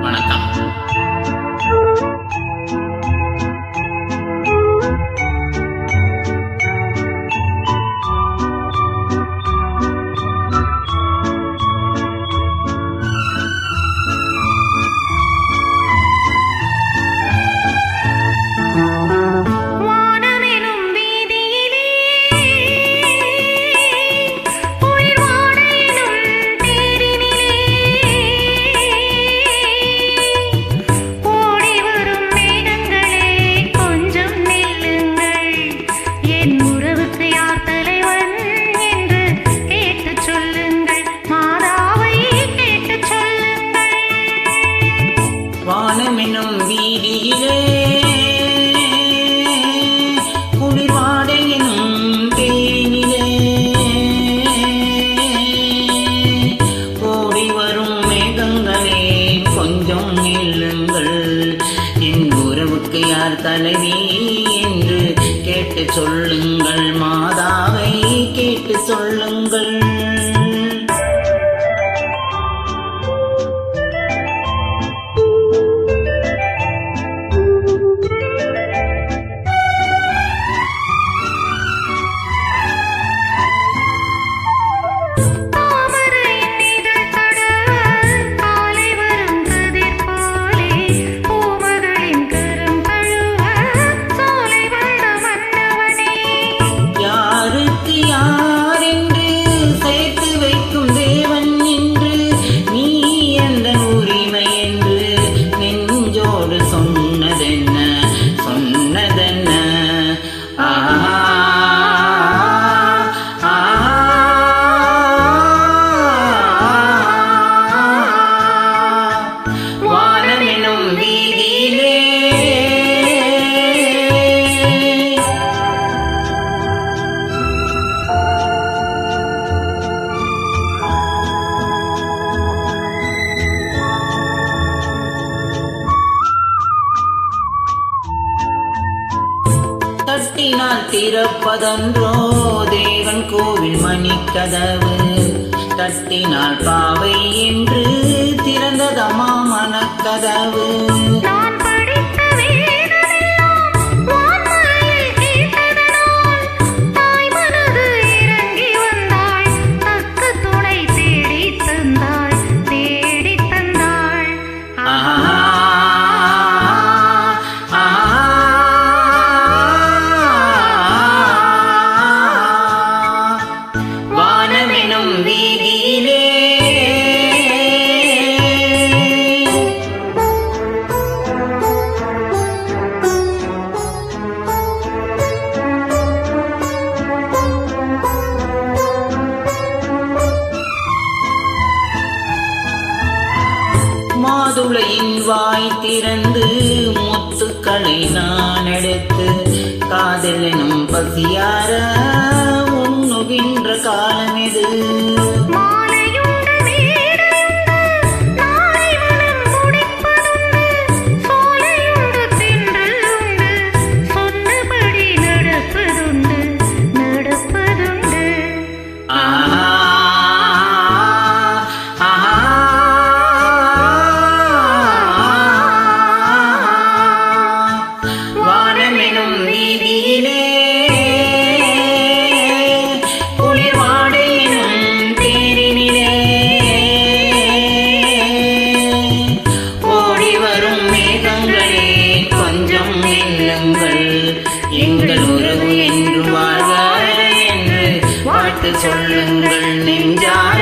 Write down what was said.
வணக்கம். வானமெனும் வீதியிலே குளிர்வாடையெனும் தேனிலே ஓடி வரும் மேகங்களே கொஞ்சம் நில்லுங்கள், என் உறவுக்கு யார் தலைவி என்று கேட்டு சொல்லுங்கள், மாதாவை கேட்டு சொல்லுங்கள். தட்டினால் திறப்பதன்றோ தேவன் கோவில் மணிக்கதவு, தட்டினால் பாவை என்று திறந்ததம்மா மனக்கதவு. மாதுளையின் வாய் திறந்து முத்துக்களை நான் எடுத்து காதல் எனும் பசியார உண்ணுகின்ற காலம் இது. எங்கள் உறவு என்று வாழ்க என்று வாழ்த்து சொல்லுங்கள், நெஞ்சார